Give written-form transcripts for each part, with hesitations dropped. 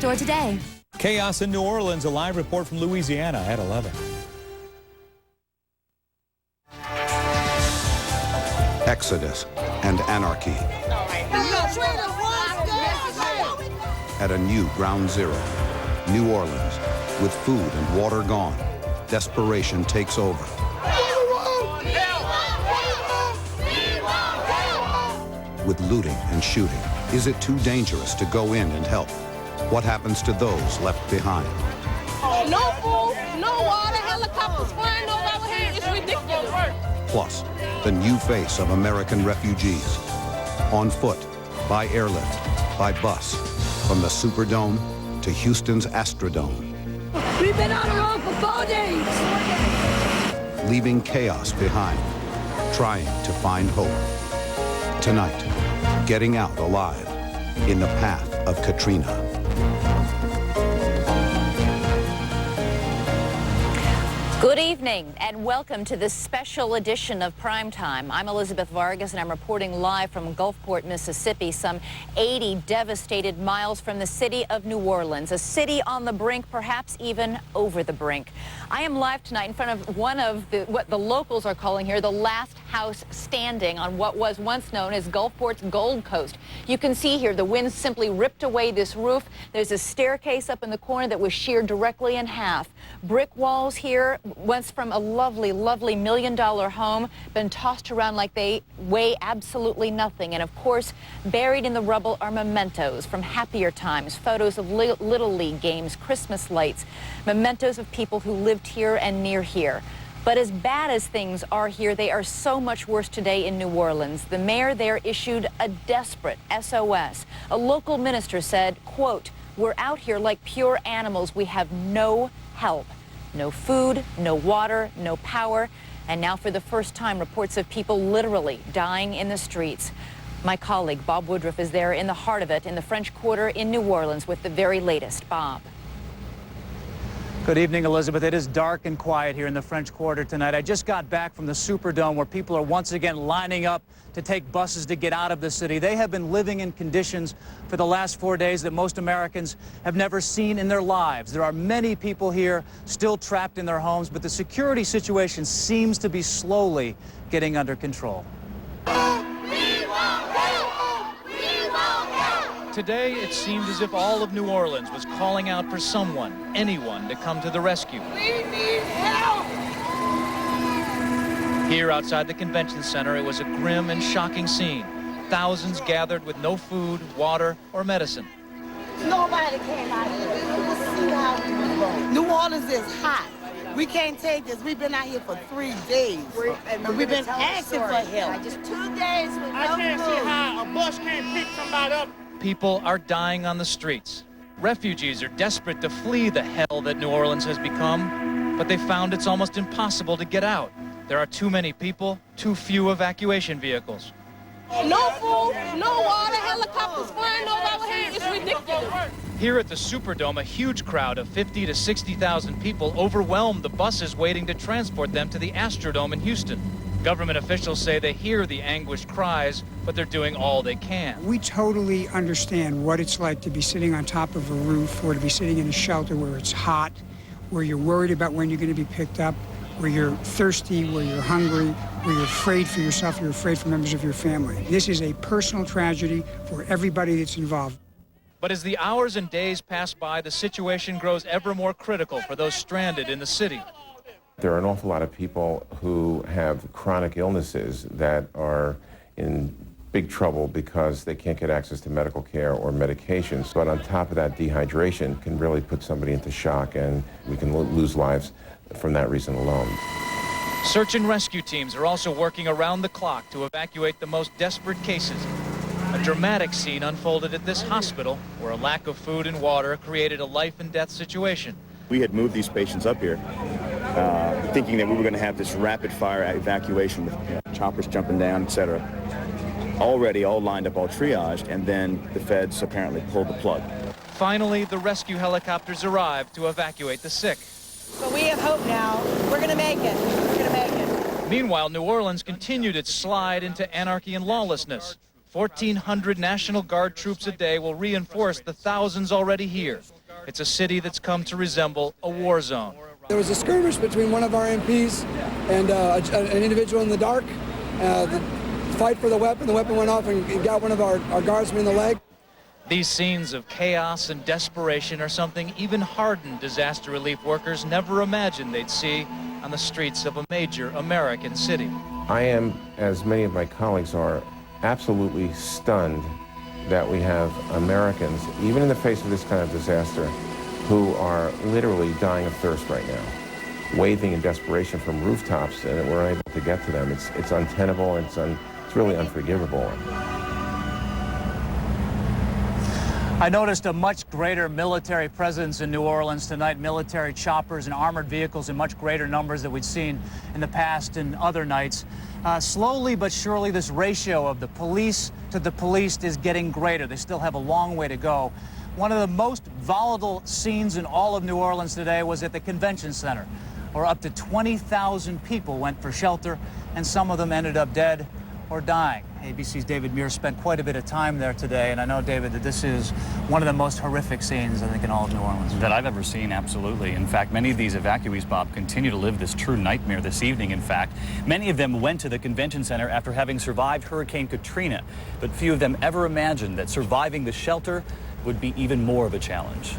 store today. Chaos in New Orleans, a live report from Louisiana at 11. Exodus and anarchy. At a new ground zero, New Orleans, with food and water gone, desperation takes over. With looting and shooting, is it too dangerous to go in and help? What happens to those left behind? No food, no water, helicopters flying over our head. It's ridiculous. Plus, the new face of American refugees. On foot, by airlift, by bus, from the Superdome to Houston's Astrodome. We've been on the road for 4 days. Leaving chaos behind, trying to find hope. Tonight, getting out alive in the path of Katrina. Good evening and welcome to this special edition of Primetime. I'm Elizabeth Vargas and I'm reporting live from Gulfport, Mississippi, some 80 devastated miles from the city of New Orleans, a city on the brink, perhaps even over the brink. I am live tonight in front of one of what the locals are calling here the last house standing on what was once known as Gulfport's Gold Coast. You can see here the wind simply ripped away this roof. There's a staircase up in the corner that was sheared directly in half. Brick walls here, once from a lovely, lovely $1 million home, been tossed around like they weigh absolutely nothing. And of course, buried in the rubble are mementos from happier times, photos of Little League games, Christmas lights, mementos of people who lived here and near here. But as bad as things are here, they are so much worse today in New Orleans. The mayor there issued a desperate SOS. A local minister said, quote, "We're out here like pure animals. We have no help. No food, no water, no power." And now for the first time, reports of people literally dying in the streets. My colleague Bob Woodruff is there in the heart of it in the French Quarter in New Orleans with the very latest. Bob. Good evening, Elizabeth. It is dark and quiet here in the French Quarter tonight. I just got back from the Superdome where people are once again lining up to take buses to get out of the city. They have been living in conditions for the last 4 days that most Americans have never seen in their lives. There are many people here still trapped in their homes, but the security situation seems to be slowly getting under control. Today, it seemed as if all of New Orleans was calling out for someone, anyone, to come to the rescue. We need help. Here outside the convention center, it was a grim and shocking scene. Thousands gathered with no food, water, or medicine. Nobody came out here. See how we doing. New Orleans is hot. We can't take this. We've been out here for 3 days. And we've been asking for help. Just 2 days with no I can't food. see how a bus can't pick somebody up. People are dying on the streets. Refugees are desperate to flee the hell that New Orleans has become, but they found it's almost impossible to get out. There are too many people, too few evacuation vehicles. No food, no water, helicopters flying over our head. It's ridiculous. Here at the Superdome, a huge crowd of 50 to 60,000 people overwhelmed the buses waiting to transport them to the Astrodome in Houston. Government officials say they hear the anguished cries, but they're doing all they can. We totally understand what it's like to be sitting on top of a roof or to be sitting in a shelter where it's hot, where you're worried about when you're going to be picked up, where you're thirsty, where you're hungry, where you're afraid for yourself, you're afraid for members of your family. This is a personal tragedy for everybody that's involved. But as the hours and days pass by, the situation grows ever more critical for those stranded in the city. There are an awful lot of people who have chronic illnesses that are in big trouble because they can't get access to medical care or medications. But on top of that, dehydration can really put somebody into shock, and we can lose lives from that reason alone. Search and rescue teams are also working around the clock to evacuate the most desperate cases. A dramatic scene unfolded at this hospital where a lack of food and water created a life and death situation. We had moved these patients up here thinking that we were going to have this rapid fire evacuation with choppers jumping down, etc. Already all lined up, all triaged, and then the feds apparently pulled the plug. Finally, the rescue helicopters arrived to evacuate the sick. But we have hope now. We're going to make it. We're going to make it. Meanwhile, New Orleans continued its slide into anarchy and lawlessness. 1,400 National Guard troops a day will reinforce the thousands already here. It's a city that's come to resemble a war zone. There was a skirmish between one of our MPs and an individual in the dark. The fight for the weapon went off and got one of our guardsmen in the leg. These scenes of chaos and desperation are something even hardened disaster relief workers never imagined they'd see on the streets of a major American city. I am, as many of my colleagues are, absolutely stunned that we have Americans, even in the face of this kind of disaster, who are literally dying of thirst right now, waving in desperation from rooftops, and we're unable to get to them. It's untenable, and it's really unforgivable. I noticed a much greater military presence in New Orleans tonight, military choppers and armored vehicles in much greater numbers than we'd seen in the past and other nights. Slowly but surely, this ratio of the police to the policed is getting greater. They still have a long way to go. One of the most volatile scenes in all of New Orleans today was at the convention center, where up to 20,000 people went for shelter, and some of them ended up dead or dying. ABC's David Muir spent quite a bit of time there today, and I know, David, that this is one of the most horrific scenes, I think, in all of New Orleans. That I've ever seen, absolutely. In fact, many of these evacuees, Bob, continue to live this true nightmare this evening, in fact. Many of them went to the convention center after having survived Hurricane Katrina, but few of them ever imagined that surviving the shelter would be even more of a challenge.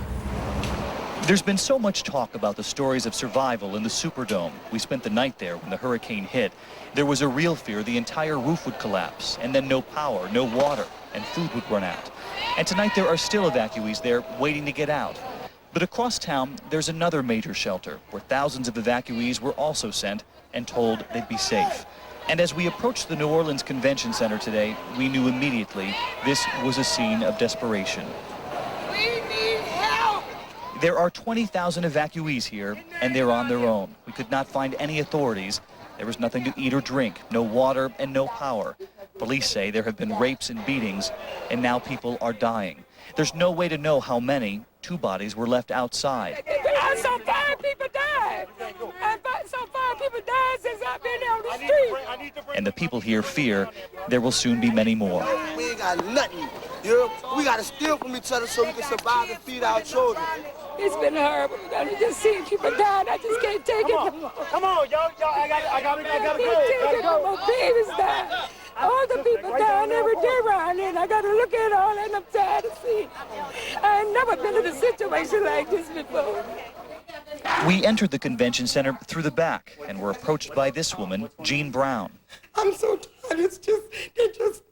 There's been so much talk about the stories of survival in the Superdome. We spent the night there when the hurricane hit. There was a real fear the entire roof would collapse, and then no power, no water, and food would run out. And tonight there are still evacuees there waiting to get out. But across town, there's another major shelter where thousands of evacuees were also sent and told they'd be safe. And as we approached the New Orleans Convention Center today, we knew immediately this was a scene of desperation. There are 20,000 evacuees here, and they're on their own. We could not find any authorities. There was nothing to eat or drink, no water, and no power. Police say there have been rapes and beatings, and now people are dying. There's no way to know how many. 2 bodies were left outside. I saw 5 people die. I saw 5 people die since I've been on the street. And the people here fear there will soon be many more. We ain't got nothing. We got to steal from each other so we can survive and feed our children. It's been horrible. I just see people dying. I just can't take it. Come on, y'all. I gotta go. My babies die. All the people dying every day around here, and I gotta look at all that, and I'm tired of seeing. I ain't never been in a situation like this before. We entered the convention center through the back and were approached by this woman, Jean Brown. I'm so tired. They're just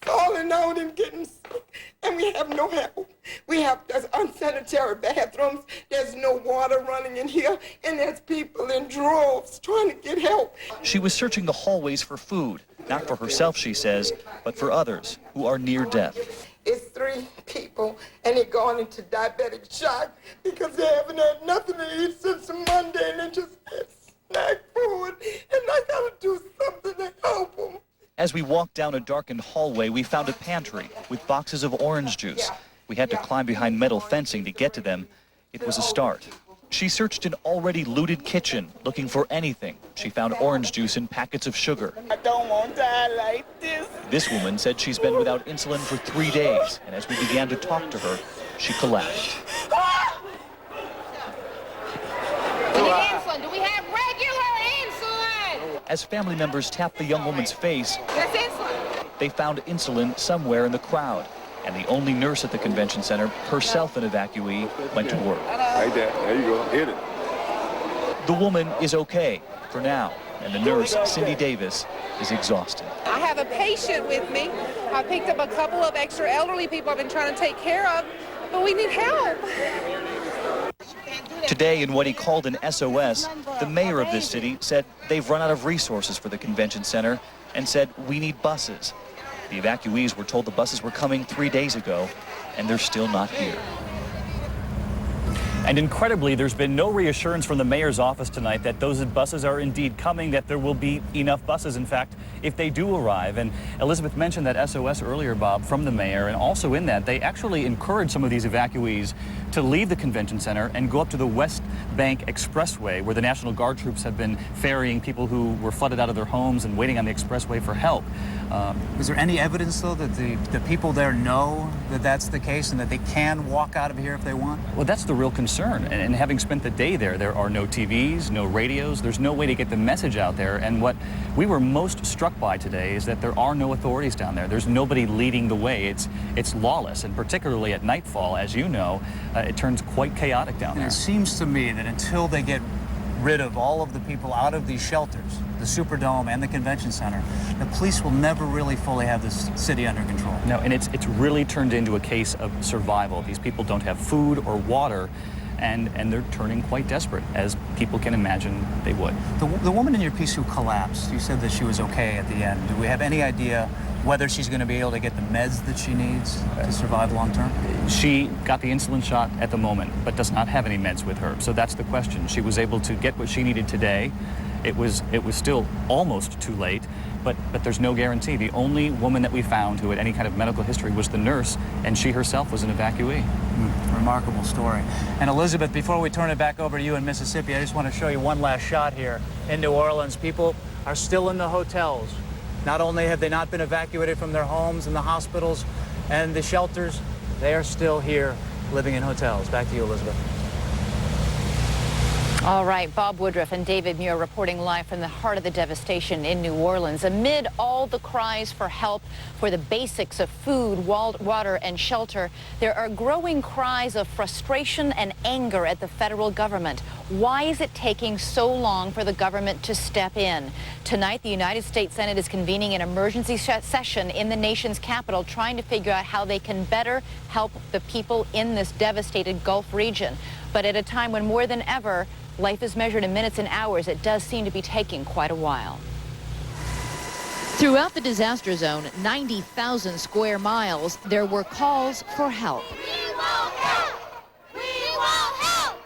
falling out and getting sick, and we have no help. There's unsanitary bathrooms, there's no water running in here, and there's people in droves trying to get help. She was searching the hallways for food, not for herself, she says, but for others who are near death. It's 3 people, and they're going into diabetic shock because they haven't had nothing to eat since Monday, and they just had snack food, and I gotta do something to help them. As we walked down a darkened hallway, we found a pantry with boxes of orange juice. We had to climb behind metal fencing to get to them. It was a start. She searched an already looted kitchen, looking for anything. She found orange juice and packets of sugar. I don't want to die like this. This woman said she's been without insulin for 3 days, and as we began to talk to her, she collapsed. Insulin. Do we have regular insulin? As family members tapped the young woman's face, they found insulin somewhere in the crowd. And the only nurse at the convention center, herself an evacuee, went to work. Like that. There you go. Hit it. The woman is okay for now, and the nurse, Cindy Davis, is exhausted. I have a patient with me. I picked up a couple of extra elderly people I've been trying to take care of, but we need help. Today, in what he called an SOS, the mayor of this city said they've run out of resources for the convention center and said, we need buses. The evacuees were told the buses were coming 3 days ago, and they're still not here. And incredibly, there's been no reassurance from the mayor's office tonight that those buses are indeed coming, that there will be enough buses, in fact, if they do arrive. And Elizabeth mentioned that SOS earlier, Bob, from the mayor, and also in that, they actually encouraged some of these evacuees to leave the convention center and go up to the West Bank Expressway, where the National Guard troops have been ferrying people who were flooded out of their homes and waiting on the expressway for help. Is there any evidence, though, that the people there know that that's the case and that they can walk out of here if they want? Well, that's the real concern. And having spent the day there are no TVs, no radios. There's no way to get the message out there. And what we were most struck by today is that there are no authorities down there. There's nobody leading the way. It's lawless, and particularly at nightfall, as you know, it turns quite chaotic down there. And it seems to me that until they get rid of all of the people out of these shelters, the Superdome and the Convention Center, the police will never really fully have this city under control. No, and it's really turned into a case of survival. These people don't have food or water, and they're turning quite desperate, as people can imagine they would. The woman in your piece who collapsed, you said that she was okay at the end. Do we have any idea whether she's going to be able to get the meds that she needs to survive long term? She got the insulin shot at the moment, but does not have any meds with her. So that's the question. She was able to get what she needed today. It was still almost too late, but there's no guarantee. The only woman that we found who had any kind of medical history was the nurse, and she herself was an evacuee. Remarkable story. And Elizabeth, before we turn it back over to you in Mississippi, I just want to show you one last shot here in New Orleans. People are still in the hotels. Not only have they not been evacuated from their homes and the hospitals and the shelters, they are still here living in hotels. Back to you, Elizabeth. All right, Bob Woodruff and David Muir reporting live from the heart of the devastation in New Orleans. Amid all the cries for help for the basics of food, water, and shelter, there are growing cries of frustration and anger at the federal government. Why is it taking so long for the government to step in? Tonight, the United States Senate is convening an emergency session in the nation's capital, trying to figure out how they can better help the people in this devastated Gulf region. But at a time when more than ever, life is measured in minutes and hours, it does seem to be taking quite a while. Throughout the disaster zone, 90,000 square miles, there were calls for help. We want help! We want help!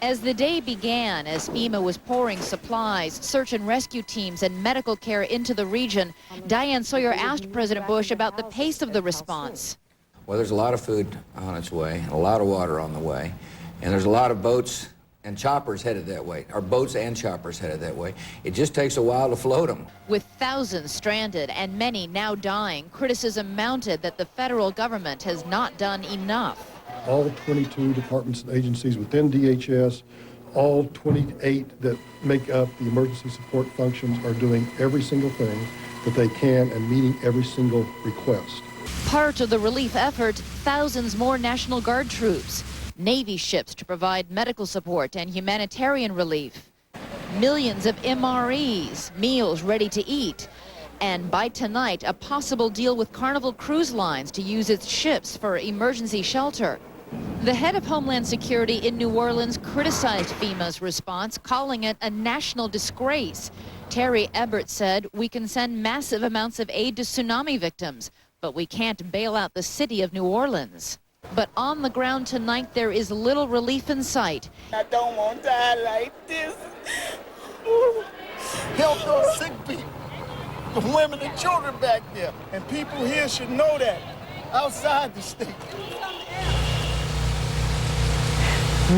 As the day began, as FEMA was pouring supplies, search and rescue teams, and medical care into the region, Diane Sawyer asked President Bush about the pace of the response. Well, there's a lot of food on its way, and a lot of water on the way, and there's a lot of boats and choppers headed that way, or boats and choppers headed that way. It just takes a while to float them. With thousands stranded and many now dying, criticism mounted that the federal government has not done enough. All 22 departments and agencies within DHS, all 28 that make up the emergency support functions are doing every single thing that they can and meeting every single request. Part of the relief effort, thousands more National Guard troops, Navy ships to provide medical support and humanitarian relief, millions of MREs, meals ready to eat, and by tonight, a possible deal with Carnival Cruise Lines to use its ships for emergency shelter. The head of Homeland Security in New Orleans criticized FEMA's response, calling it a national disgrace. Terry Ebert said, "We can send massive amounts of aid to tsunami victims, but we can't bail out the city of New Orleans." But on the ground tonight, there is little relief in sight. I don't want to die like this. Ooh. Help those sick people, the women and children back there. And people here should know that, outside the state.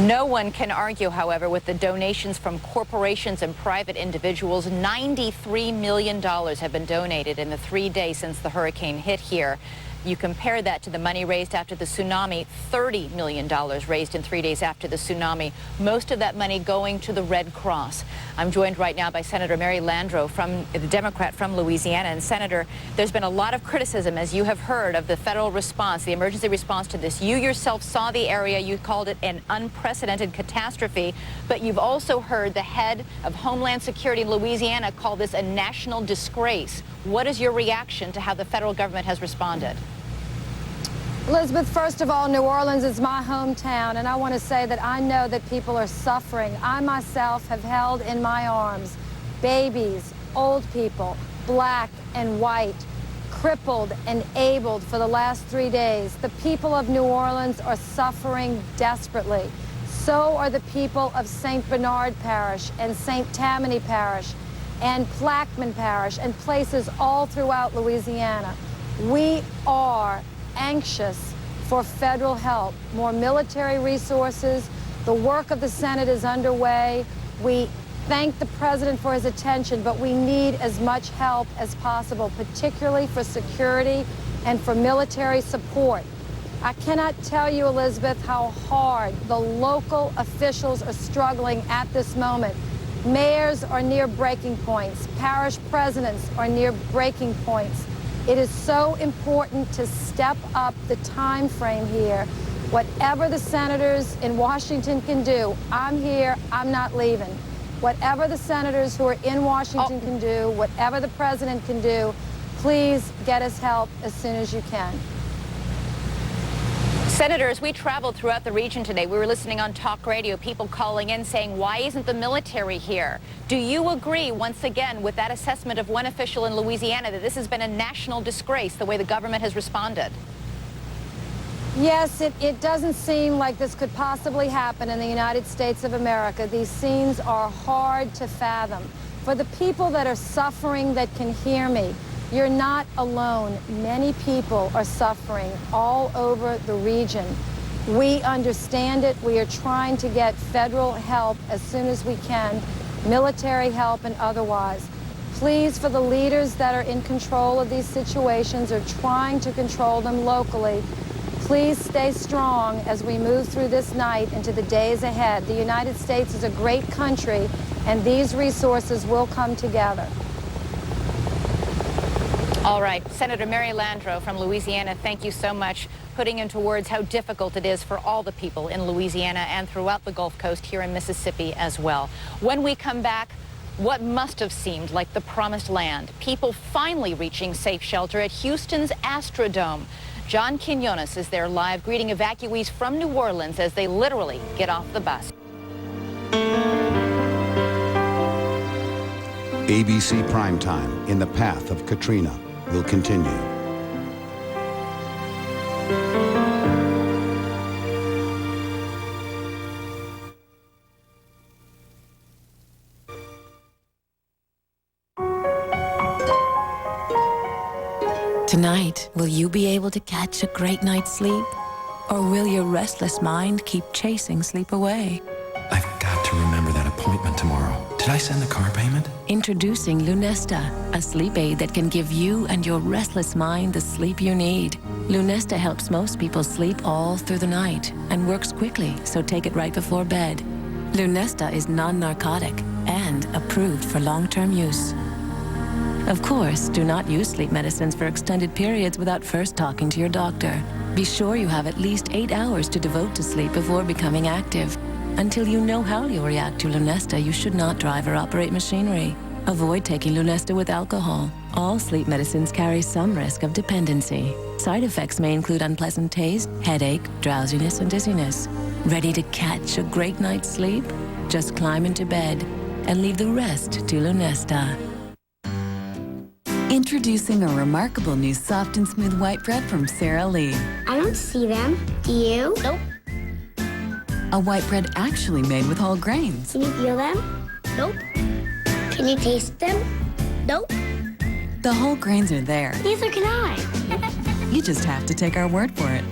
No one can argue, however, with the donations from corporations and private individuals. $93 million have been donated in the 3 days since the hurricane hit here. You compare that to the money raised after the tsunami, $30 million raised in 3 days after the tsunami, most of that money going to the Red Cross. I'm joined right now by Senator Mary Landrieu, from the Democrat from Louisiana. And Senator, there's been a lot of criticism, as you have heard, of the federal response, the emergency response to this. You yourself saw the area. You called it an unprecedented catastrophe. But you've also heard the head of Homeland Security in Louisiana call this a national disgrace. What is your reaction to how the federal government has responded? Elizabeth, first of all, New Orleans is my hometown, and I want to say that I know that people are suffering. I myself have held in my arms babies, old people, black and white, crippled and abled for the last 3 days. The people of New Orleans are suffering desperately. So are the people of St. Bernard Parish and St. Tammany Parish and Plaquemine Parish and places all throughout Louisiana. We are anxious for federal help, more military resources. The work of the Senate is underway. We thank the President for his attention, but we need as much help as possible, particularly for security and for military support. I cannot tell you, Elizabeth, how hard the local officials are struggling at this moment. Mayors are near breaking points. Parish presidents are near breaking points. It is so important to step up the time frame here. Whatever the senators in Washington can do, I'm here, I'm not leaving. Whatever the senators who are in Washington can do, whatever the president can do, please get us help as soon as you can. Senators, we traveled throughout the region today. We were listening on talk radio, people calling in saying, why isn't the military here? Do you agree, once again, with that assessment of one official in Louisiana that this has been a national disgrace, the way the government has responded? Yes, it doesn't seem like this could possibly happen in the United States of America. These scenes are hard to fathom. For the people that are suffering that can hear me, you're not alone. Many people are suffering all over the region. We understand it. We are trying to get federal help as soon as we can, military help and otherwise. Please, for the leaders that are in control of these situations or trying to control them locally, please stay strong as we move through this night into the days ahead. The United States is a great country, and these resources will come together. All right, Senator Mary Landrieu from Louisiana, thank you so much, putting into words how difficult it is for all the people in Louisiana and throughout the Gulf Coast here in Mississippi as well. When we come back, what must have seemed like the promised land, people finally reaching safe shelter at Houston's Astrodome. John Quinones is there live greeting evacuees from New Orleans as they literally get off the bus. ABC Primetime, In the Path of Katrina, will continue. Tonight, will you be able to catch a great night's sleep? Or will your restless mind keep chasing sleep away? I've got to remember that appointment tomorrow. Did I send the car payment? Introducing Lunesta, a sleep aid that can give you and your restless mind the sleep you need. Lunesta helps most people sleep all through the night and works quickly, so take it right before bed. Lunesta is non-narcotic and approved for long-term use. Of course, do not use sleep medicines for extended periods without first talking to your doctor. Be sure you have at least 8 hours to devote to sleep before becoming active. Until you know how you'll react to Lunesta, you should not drive or operate machinery. Avoid taking Lunesta with alcohol. All sleep medicines carry some risk of dependency. Side effects may include unpleasant taste, headache, drowsiness, and dizziness. Ready to catch a great night's sleep? Just climb into bed and leave the rest to Lunesta. Introducing a remarkable new soft and smooth white bread from Sara Lee. I don't see them. Do you? Nope. A white bread actually made with whole grains. Can you feel them? Nope. Can you taste them? Nope. The whole grains are there. Neither can I. You just have to take our word for it.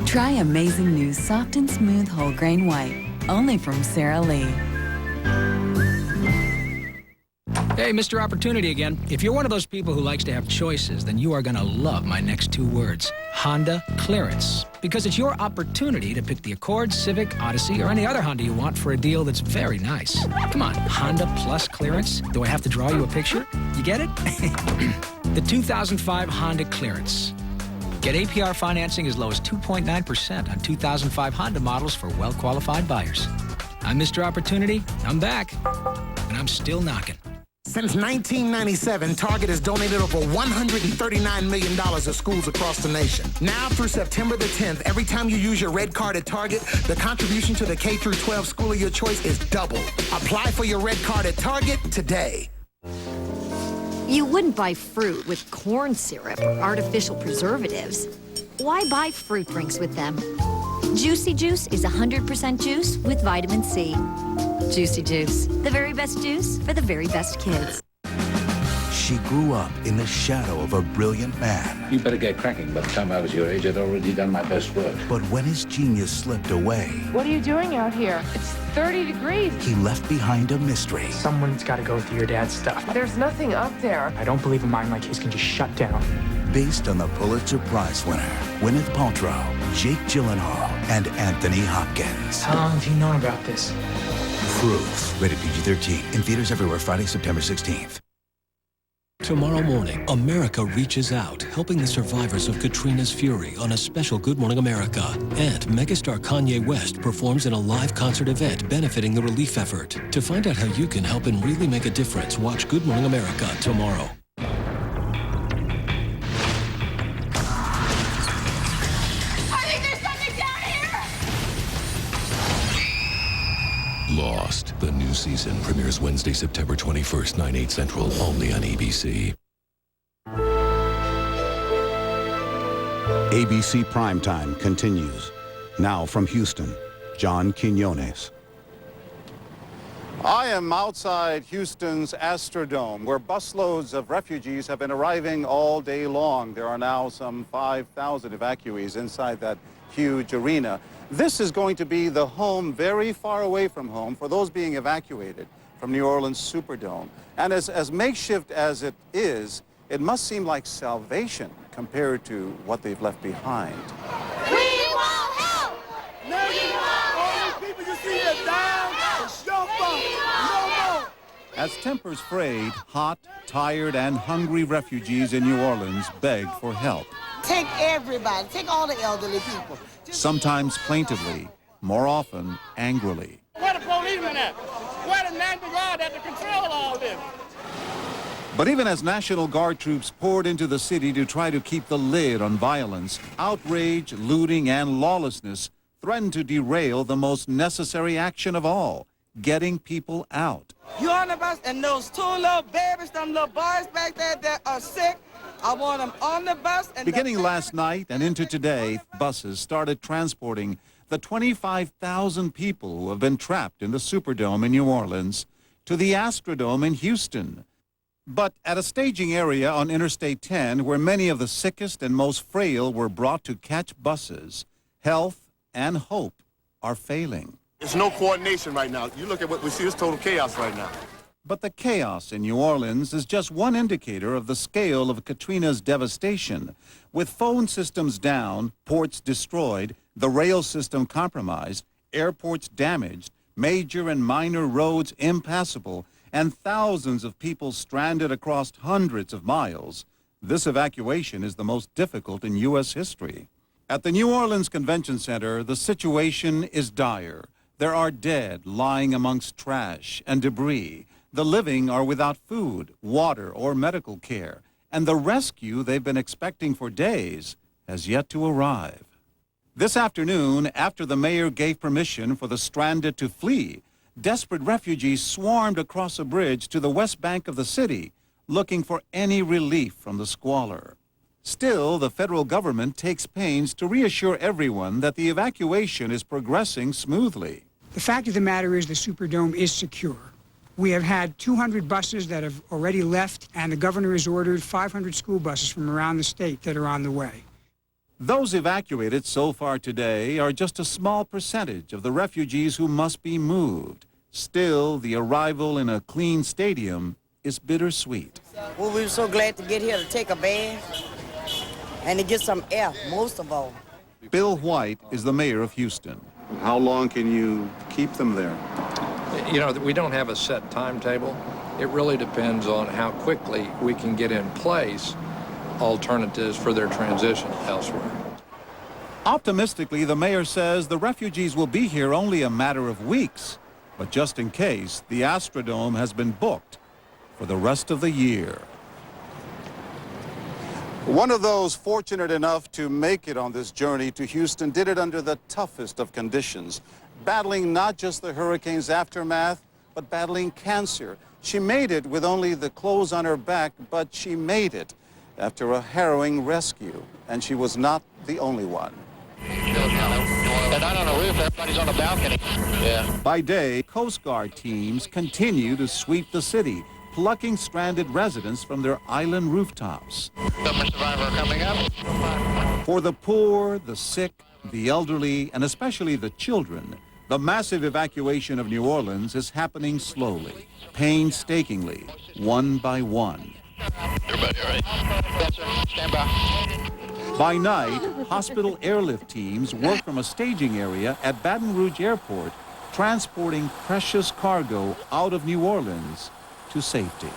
Try amazing new soft and smooth whole grain white. Only from Sara Lee. Hey, Mr. Opportunity again. If you're one of those people who likes to have choices, then you are going to love my next 2 words, Honda Clearance. Because it's your opportunity to pick the Accord, Civic, Odyssey, or any other Honda you want for a deal that's very nice. Come on, Honda Plus Clearance. Do I have to draw you a picture? You get it? The 2005 Honda Clearance. Get APR financing as low as 2.9% on 2005 Honda models for well-qualified buyers. I'm Mr. Opportunity. I'm back. And I'm still knocking. Since 1997, Target has donated over $139 million to schools across the nation. Now through September the 10th, every time you use your red card at Target, the contribution to the K-12 school of your choice is double. Apply for your red card at Target today. You wouldn't buy fruit with corn syrup or artificial preservatives. Why buy fruit drinks with them? Juicy Juice is 100% juice with vitamin C. Juicy Juice, the very best juice for the very best kids. She grew up in the shadow of a brilliant man. You better get cracking. By the time I was your age, I'd already done my best work. But when his genius slipped away, What are you doing out here? It's 30 degrees. he left behind a mystery. Someone's got to go through your dad's stuff. There's nothing up there. I don't believe a mind like his can just shut down. Based on the Pulitzer Prize winner, Gwyneth Paltrow, Jake Gyllenhaal, and Anthony Hopkins. How long have you known about this? Proof. Rated PG-13. In theaters everywhere Friday, September 16th. Tomorrow morning, America reaches out, helping the survivors of Katrina's fury on a special Good Morning America. And megastar Kanye West performs in a live concert event benefiting the relief effort. To find out how you can help and really make a difference, watch Good Morning America tomorrow. Lost. The new season premieres Wednesday, September 21st, 9/8 Central, only on ABC. ABC Primetime continues. Now from Houston, John Quinones. I am outside Houston's Astrodome, where busloads of refugees have been arriving all day long. There are now some 5,000 evacuees inside that huge arena. This is going to be the home very far away from home for those being evacuated from New Orleans Superdome. And as makeshift as it is, it must seem like salvation compared to what they've left behind. We want help! We want help! All these people you see here down, it's your fault. No more! As tempers frayed, hot, tired, and hungry refugees in New Orleans beg for help. Take everybody, take all the elderly people. Sometimes plaintively, more often angrily. Where the policemen at? Where the National Guard at to control all this? But even as National Guard troops poured into the city to try to keep the lid on violence, outrage, looting, and lawlessness threatened to derail the most necessary action of all, getting people out. You on the bus, and those two little babies, them little boys back there that are sick, I want them on the bus. And Beginning last night and into today, buses started transporting the 25,000 people who have been trapped in the Superdome in New Orleans to the Astrodome in Houston. But at a staging area on Interstate 10, where many of the sickest and most frail were brought to catch buses, health and hope are failing. There's no coordination right now. You look at what we see, it's total chaos right now. But the chaos in New Orleans is just one indicator of the scale of Katrina's devastation. With phone systems down, ports destroyed, the rail system compromised, airports damaged, major and minor roads impassable, and thousands of people stranded across hundreds of miles, this evacuation is the most difficult in U.S. history. At the New Orleans Convention Center, the situation is dire. There are dead lying amongst trash and debris. The living are without food, water, or medical care, and the rescue they've been expecting for days has yet to arrive. This afternoon, after the mayor gave permission for the stranded to flee, desperate refugees swarmed across a bridge to the west bank of the city, looking for any relief from the squalor. Still, the federal government takes pains to reassure everyone that the evacuation is progressing smoothly. The fact of the matter is the Superdome is secure. We have had 200 buses that have already left, and the governor has ordered 500 school buses from around the state that are on the way. Those evacuated so far today are just a small percentage of the refugees who must be moved. Still, the arrival in a clean stadium is bittersweet. Well, we were so glad to get here to take a bath and to get some air, most of all. Bill White is the mayor of Houston. How long can you keep them there? You know, we don't have a set timetable. It really depends on how quickly we can get in place alternatives for their transition elsewhere. Optimistically, the mayor says the refugees will be here only a matter of weeks. But just in case, the Astrodome has been booked for the rest of the year. One of those fortunate enough to make it on this journey to Houston did it under the toughest of conditions, battling not just the hurricane's aftermath, but battling cancer. She made it with only the clothes on her back, but she made it after a harrowing rescue, and she was not the only one. And not on the roof, everybody's on the balcony. Yeah. By day, Coast Guard teams continue to sweep the city, plucking stranded residents from their island rooftops. Summer survivor coming up. For the poor, the sick, the elderly, and especially the children, the massive evacuation of New Orleans is happening slowly, painstakingly, one by one. Everybody, all right? Yes, sir. Stand by. By night, hospital airlift teams work from a staging area at Baton Rouge Airport, transporting precious cargo out of New Orleans to safety.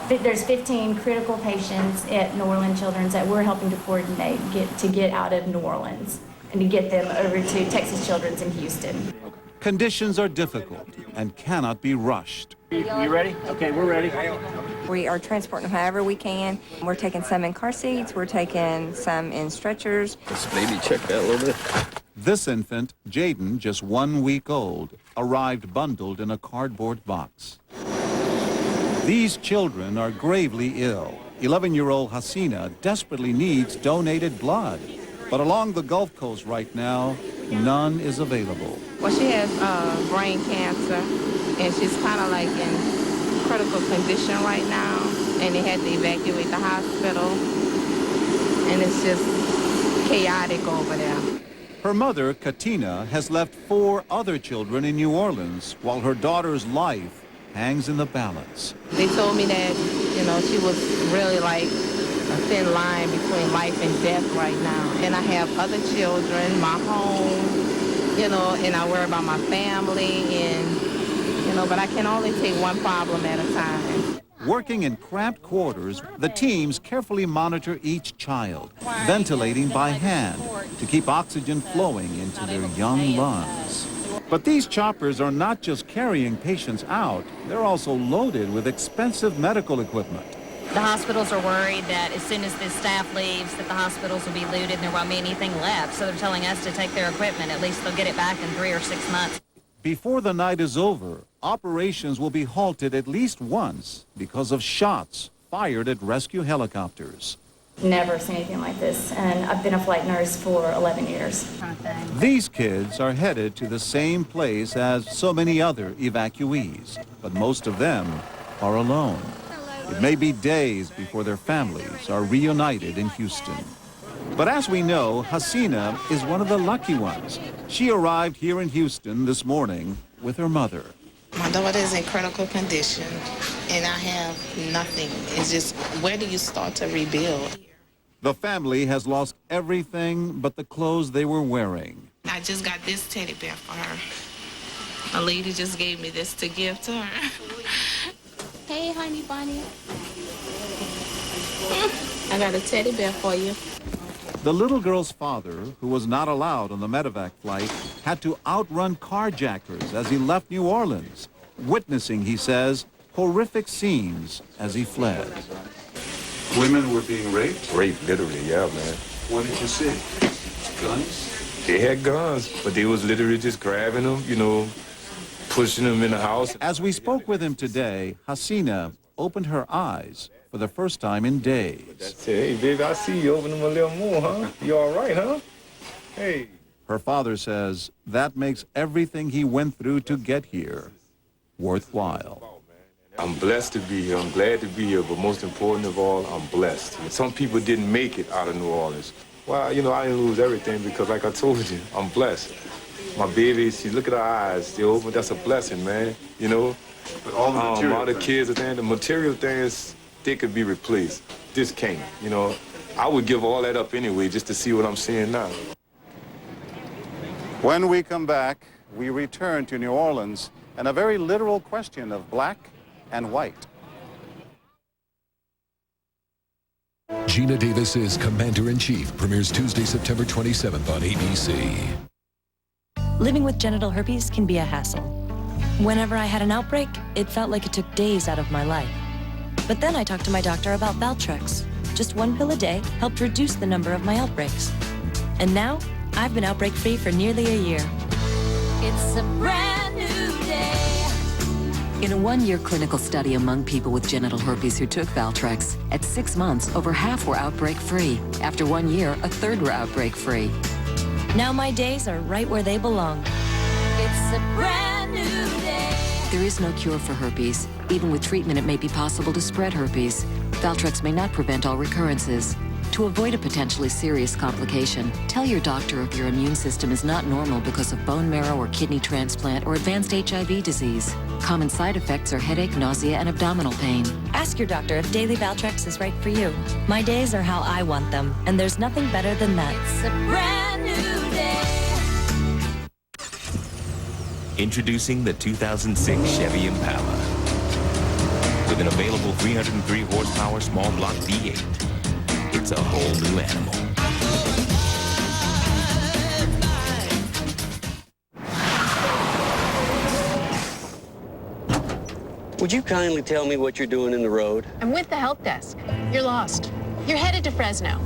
There's 15 critical patients at New Orleans Children's that we're helping to coordinate to get out of New Orleans and to get them over to Texas Children's in Houston. Conditions are difficult and cannot be rushed. You ready? Okay, we're ready. We are transporting them however we can. We're taking some in car seats. We're taking some in stretchers. Let's maybe check that a little bit. This infant, Jaden, just 1 week old, arrived bundled in a cardboard box. These children are gravely ill. 11-year-old Hasina desperately needs donated blood. But along the Gulf Coast right now, none is available. Well, she has brain cancer, and she's kind of like in critical condition right now, and they had to evacuate the hospital, and it's just chaotic over there. Her mother, Katrina, has left 4 other children in New Orleans, while her daughter's life hangs in the balance. They told me that, you know, she was really like a thin line between life and death right now. And I have other children, my home, you know, and I worry about my family, and, you know, but I can only take one problem at a time. Working in cramped quarters, the teams carefully monitor each child, ventilating by hand to keep oxygen flowing into their young lungs. But these choppers are not just carrying patients out, they're also loaded with expensive medical equipment. The hospitals are worried that as soon as the staff leaves, that the hospitals will be looted and there won't be anything left. So they're telling us to take their equipment. At least they'll get it back in 3 or 6 months. Before the night is over, operations will be halted at least once because of shots fired at rescue helicopters. Never seen anything like this, and I've been a flight nurse for 11 years. These kids are headed to the same place as so many other evacuees, but most of them are alone. It may be days before their families are reunited in Houston. But as we know, Hasina is one of the lucky ones. She arrived here in Houston this morning with her mother. My daughter is in critical condition, and I have nothing. It's just, where do you start to rebuild? The family has lost everything but the clothes they were wearing. I just got this teddy bear for her. A lady just gave me this to give to her. Hey, honey bunny. I got a teddy bear for you. The little girl's father, who was not allowed on the medevac flight, had to outrun carjackers as he left New Orleans, witnessing, he says, horrific scenes as he fled. Women were being raped? Raped, literally, yeah, man. What did you see? Guns? They had guns, but they was literally just grabbing them, you know, pushing them in the house. As we spoke with him today, Hasina opened her eyes for the first time in days. That's it. Hey, baby, I see you. Open them a little more, huh? You all right, huh? Hey. Her father says that makes everything he went through to get here worthwhile. I'm blessed to be here. I'm glad to be here, but most important of all, I'm blessed. Some people didn't make it out of New Orleans. Well, you know, I didn't lose everything because, like I told you, I'm blessed. My baby, she look at her eyes. They open. That's a blessing, man. You know. But all the material all the kids are there. The material things, they could be replaced. This can't. You know, I would give all that up anyway just to see what I'm seeing now. When we come back, we return to New Orleans and a very literal question of black and white. Gina Davis's Commander-in-Chief premieres Tuesday, September 27th on ABC. Living with genital herpes can be a hassle. Whenever I had an outbreak, it felt like it took days out of my life. But then I talked to my doctor about Valtrex. Just 1 pill a day helped reduce the number of my outbreaks. And now, I've been outbreak-free for nearly a year. It's a brand new day. In a 1-year clinical study among people with genital herpes who took Valtrex, at 6 months, over half were outbreak-free. After 1 year, a third were outbreak-free. Now my days are right where they belong. It's a brand new day. There is no cure for herpes. Even with treatment, it may be possible to spread herpes. Valtrex may not prevent all recurrences. To avoid a potentially serious complication, tell your doctor if your immune system is not normal because of bone marrow or kidney transplant or advanced HIV disease. Common side effects are headache, nausea, and abdominal pain. Ask your doctor if daily Valtrex is right for you. My days are how I want them, and there's nothing better than that. It's a brand new day. Introducing the 2006 Chevy Impala. With an available 303 horsepower small block V8, it's a whole new animal. Would you kindly tell me what you're doing in the road? I'm with the help desk. You're lost. You're headed to Fresno.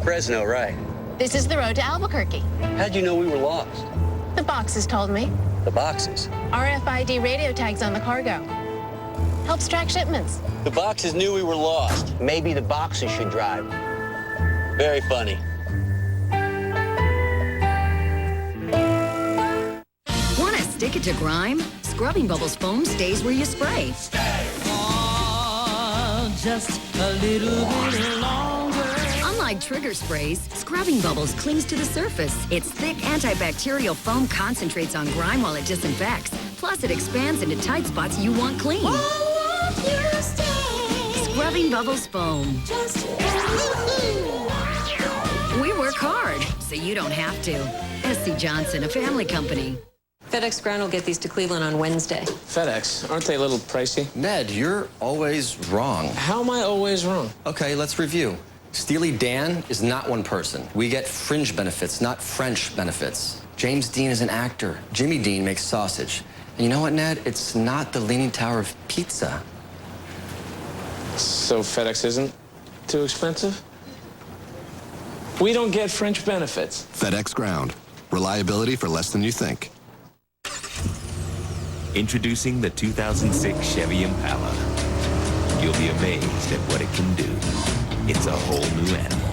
Fresno, right. This is the road to Albuquerque. How'd you know we were lost? The boxes told me. The boxes? RFID radio tags on the cargo. Helps track shipments. The boxes knew we were lost. Maybe the boxes should drive. Very funny. Want to stick it to grime? Scrubbing Bubbles foam stays where you spray. Just a little bit longer. Unlike trigger sprays, Scrubbing Bubbles clings to the surface. Its thick antibacterial foam concentrates on grime while it disinfects. Plus, it expands into tight spots you want clean. Scrubbing Bubbles foam. We work hard, so you don't have to. SC Johnson, a family company. FedEx Ground will get these to Cleveland on Wednesday. FedEx, aren't they a little pricey? Ned, you're always wrong. How am I always wrong? Okay, let's review. Steely Dan is not one person. We get fringe benefits, not French benefits. James Dean is an actor. Jimmy Dean makes sausage. And you know what, Ned? It's not the Leaning Tower of Pizza. So FedEx isn't too expensive? We don't get French benefits. FedEx Ground. Reliability for less than you think. Introducing the 2006 Chevy Impala. You'll be amazed at what it can do. It's a whole new animal.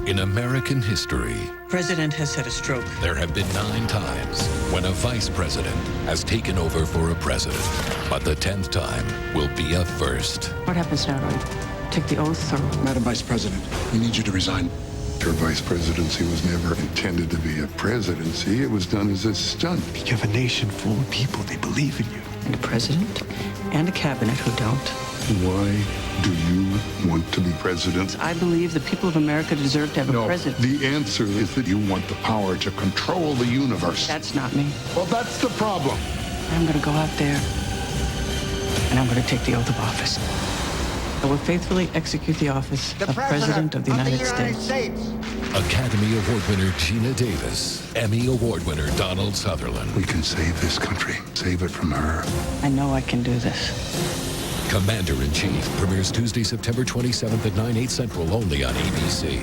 In American history, President has had a stroke. there have been 9 times when a vice president has taken over for a president. But the 10th time will be a first. What happens now? Do I take the oath or? Madam Vice President, we need you to resign. Your vice presidency was never intended to be a presidency. It was done as a stunt. You have a nation full of people. They believe in you. And a president and a cabinet who don't. Why do you want to be president? I believe the people of America deserve to have a president. The answer is that you want the power to control the universe. That's not me. Well, that's the problem. I'm going to go out there and I'm going to take the oath of office. I will faithfully execute the office of President of the United States. Academy Award winner Gina Davis, Emmy Award winner Donald Sutherland. We can save this country. Save it from her. I know I can do this. Commander-in-Chief premieres Tuesday, September 27th at 9/8 Central, only on ABC.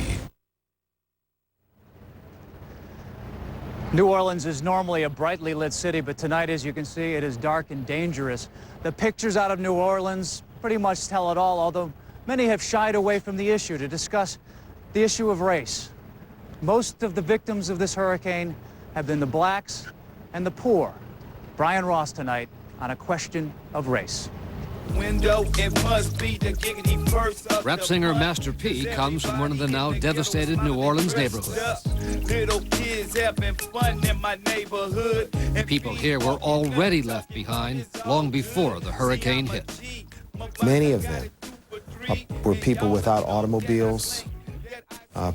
New Orleans is normally a brightly lit city, but tonight, as you can see, it is dark and dangerous. The pictures out of New Orleans pretty much tell it all, although many have shied away from the issue to discuss the issue of race. Most of the victims of this hurricane have been the blacks and the poor. Brian Ross tonight on A Question of Race. Rap singer Master P comes from one of the now devastated New Orleans neighborhoods. People here were already left behind long before the hurricane hit. Many of them were people without automobiles,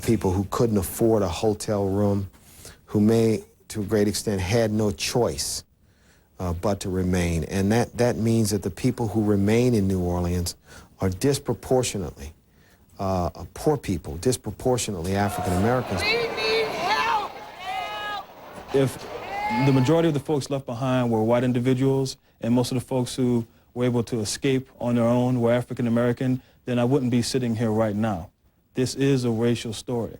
people who couldn't afford a hotel room, who may, to a great extent, had no choice but to remain. And that means that the people who remain in New Orleans are disproportionately poor people, disproportionately African Americans. If the majority of the folks left behind were white individuals, and most of the folks who were able to escape on their own were African American, then I wouldn't be sitting here right now. This is a racial story.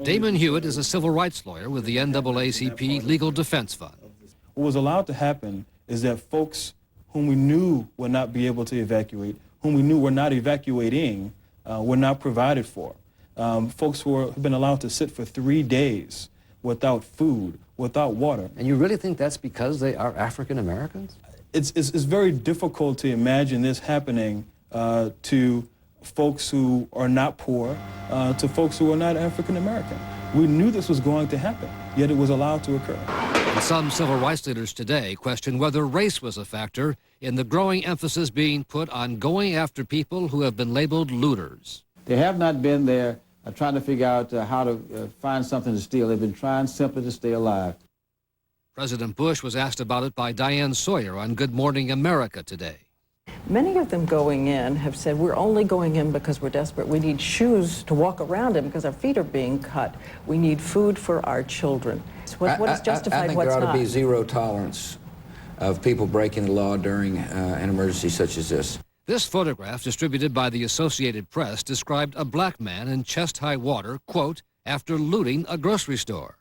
Damon Hewitt is a civil rights lawyer with the NAACP Legal Defense Fund. What was allowed to happen is that folks whom we knew would not be able to evacuate, whom we knew were not evacuating, were not provided for. folks who have been allowed to sit for 3 days without food, without water. And you really think that's because they are African Americans? It's very difficult to imagine this happening to folks who are not poor, to folks who are not African American. We knew this was going to happen, yet it was allowed to occur. And some civil rights leaders today question whether race was a factor in the growing emphasis being put on going after people who have been labeled looters. They have not been there trying to figure out how to find something to steal. They've been trying simply to stay alive. President Bush was asked about it by Diane Sawyer on Good Morning America today. Many of them going in have said, we're only going in because we're desperate. We need shoes to walk around in because our feet are being cut. We need food for our children. What is justified, I think what's there ought not? to be zero tolerance of people breaking the law during an emergency such as this. This photograph, distributed by the Associated Press, described a black man in chest-high water, quote, after looting a grocery store.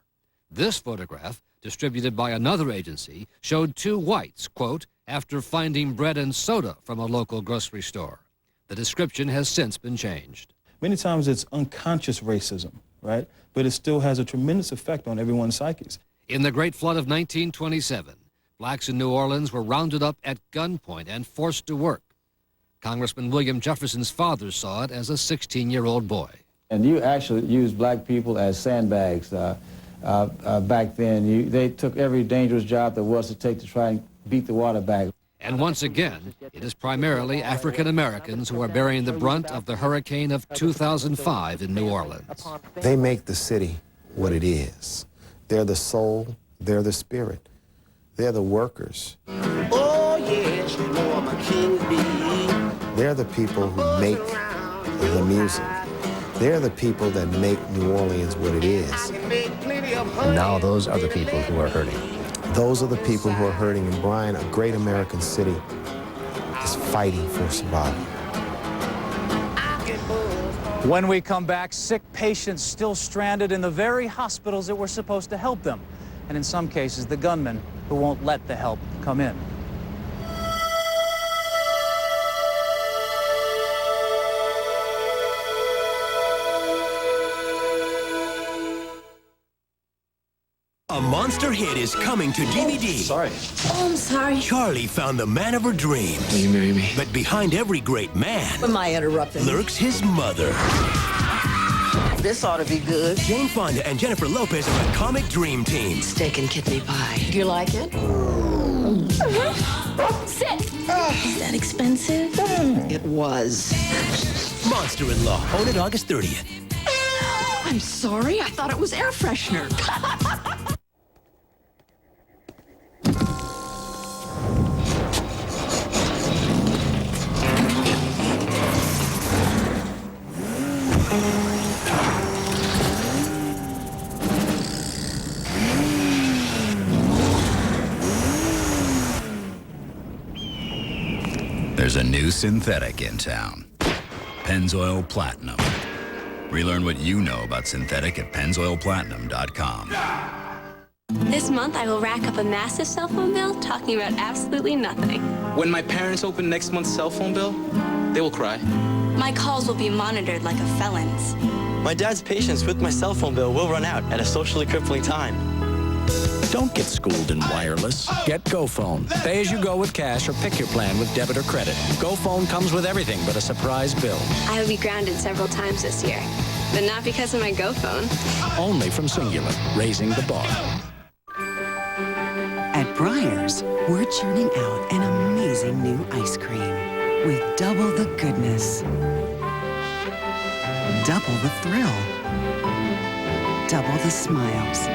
This photograph, distributed by another agency, showed two whites, quote, after finding bread and soda from a local grocery store. The description has since been changed. Many times it's unconscious racism, right? But it still has a tremendous effect on everyone's psyches. In the Great Flood of 1927, blacks in New Orleans were rounded up at gunpoint and forced to work. Congressman William Jefferson's father saw it as a 16-year-old boy. And you actually used black people as sandbags back then. They took every dangerous job there was to take to try and beat the water back. And once again, it is primarily African Americans who are bearing the brunt of the hurricane of 2005 in New Orleans. They make the city what it is. They're the soul, they're the spirit, they're the workers. Oh, yes, you know I'm a king bee. They're the people who make the music. They're the people that make New Orleans what it is. And now those are the people who are hurting. Those are the people who are hurting, and Brian, a great American city, is fighting for survival. When we come back, sick patients still stranded in the very hospitals that were supposed to help them. And in some cases, the gunmen who won't let the help come in. A monster hit is coming to DVD. Sorry. Oh, I'm sorry. Charlie found the man of her dreams. Will you marry me? But behind every great man Am I interrupting? lurks his mother. This ought to be good. Jane Fonda and Jennifer Lopez are a comic dream team. Steak and kidney pie. Do you like it? Sit! Is that expensive? It was. Monster-in-Law, own it August 30th. I'm sorry. I thought it was air freshener. There's a new synthetic in town, Pennzoil Platinum. Relearn what you know about synthetic at pennzoilplatinum.com. This month, I will rack up a massive cell phone bill talking about absolutely nothing. When my parents open next month's cell phone bill, they will cry. My calls will be monitored like a felon's. My dad's patience with my cell phone bill will run out at a socially crippling time. Don't get schooled in wireless. Get GoPhone. Pay as you go with cash or pick your plan with debit or credit. GoPhone comes with everything but a surprise bill. I will be grounded several times this year, but not because of my GoPhone. Only from Singular, raising the bar. At Breyers, we're churning out an amazing new ice cream with double the goodness, double the thrill, double the smiles.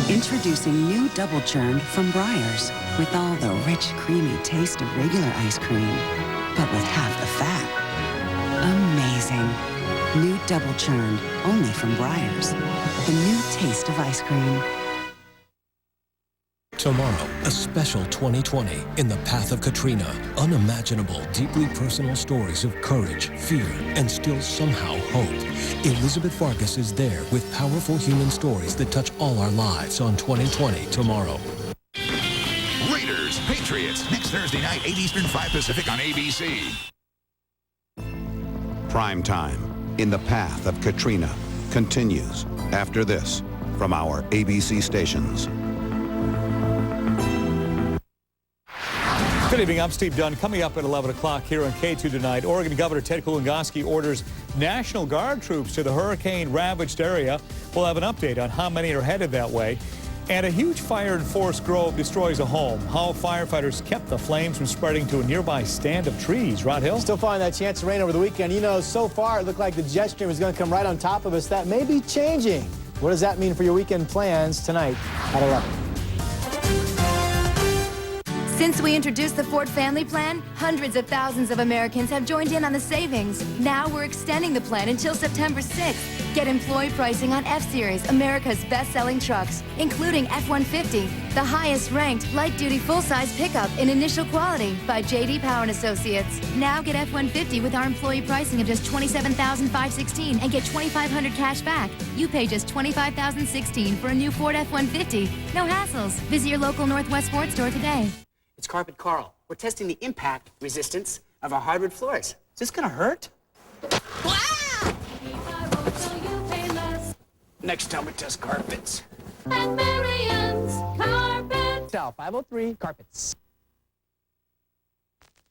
Introducing new Double Churned from Breyers with all the rich, creamy taste of regular ice cream, but with half the fat. Amazing. New Double Churned, only from Breyers. The new taste of ice cream. Tomorrow, a special 2020 in the path of Katrina. Unimaginable, deeply personal stories of courage, fear, and still somehow hope. Elizabeth Vargas is there with powerful human stories that touch all our lives on 2020 tomorrow. Raiders, Patriots, next Thursday night, 8 Eastern, 5 Pacific on ABC. Prime time. in the path of Katrina continues after this from our ABC stations. Good evening, I'm Steve Dunn. Coming up at 11 o'clock here on K2 tonight, Oregon Governor Ted Kulingoski orders National Guard troops to the hurricane-ravaged area. We'll have an update on how many are headed that way. And a huge fire in Forest Grove destroys a home. How firefighters kept the flames from spreading to a nearby stand of trees. Rod Hill? Still finding that chance of rain over the weekend. You know, so far it looked like the jet stream is going to come right on top of us. That may be changing. What does that mean for your weekend plans tonight at 11? Since we introduced the Ford Family Plan, hundreds of thousands of Americans have joined in on the savings. Now we're extending the plan until September 6th. Get employee pricing on F-Series, America's best-selling trucks, including F-150, the highest-ranked light-duty full-size pickup in initial quality by J.D. Power & Associates. Now get F-150 with our employee pricing of just $27,516 and get $2,500 cash back. You pay just $25,016 for a new Ford F-150. No hassles. Visit your local Northwest Ford store today. It's Carpet Carl. We're testing the impact resistance of our hardwood floors. Is this gonna hurt? Next time we test carpets. At Marion's Carpet. South 503 Carpets.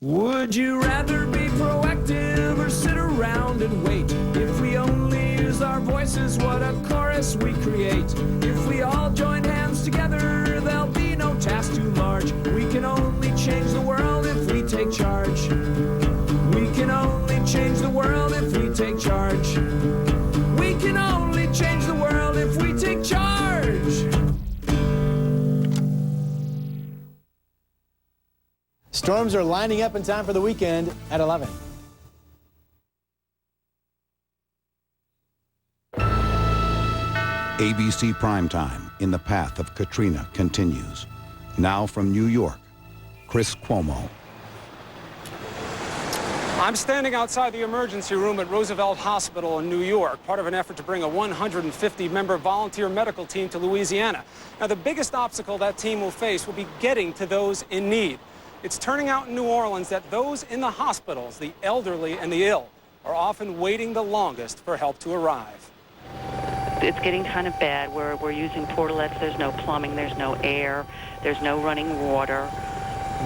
Would you rather be proactive or sit around and wait? If we only use our voices, what a chorus we create. If we all join hands together, there'll be no task too large. We can only change the world if we take charge. We can only change the world if we take charge. We can only change the world if we take charge. Storms are lining up in time for the weekend at 11. ABC Primetime in the path of Katrina continues. Now from New York, Chris Cuomo. I'm standing outside the emergency room at Roosevelt Hospital in New York, part of an effort to bring a 150-member volunteer medical team to Louisiana. Now, the biggest obstacle that team will face will be getting to those in need. It's turning out in New Orleans that those in the hospitals, the elderly and the ill, are often waiting the longest for help to arrive. It's getting kind of bad. We're using portalettes. There's no plumbing. There's no air. There's no running water.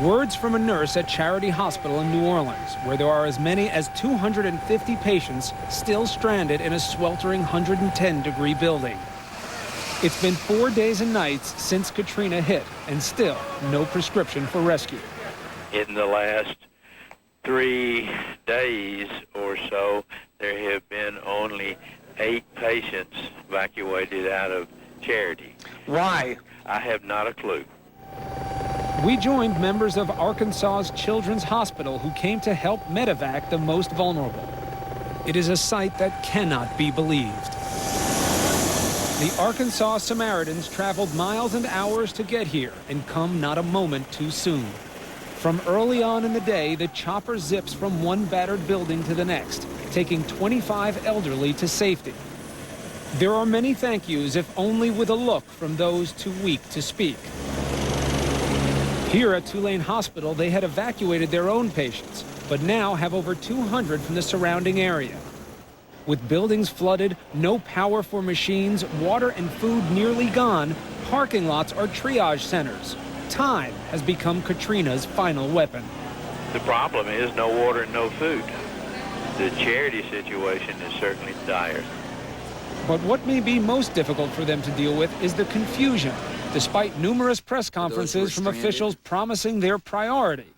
Words from a nurse at Charity Hospital in New Orleans, where there are as many as 250 patients still stranded in a sweltering 110-degree building. It's been 4 days and nights since Katrina hit, and still no prescription for rescue. In the last 3 days or so, there have been only 8 patients evacuated out of Charity. Why? I have not a clue. We joined members of Arkansas's Children's Hospital who came to help medevac the most vulnerable. It is a sight that cannot be believed. The Arkansas Samaritans traveled miles and hours to get here and come not a moment too soon. From early on in the day, the chopper zips from one battered building to the next, taking 25 elderly to safety. There are many thank yous, if only with a look from those too weak to speak. Here at Tulane Hospital, they had evacuated their own patients, but now have over 200 from the surrounding area. With buildings flooded, no power for machines, water and food nearly gone, parking lots are triage centers. Time has become Katrina's final weapon. The problem is no water and no food. The Charity situation is certainly dire. But what may be most difficult for them to deal with is the confusion, despite numerous press conferences from officials promising their priority.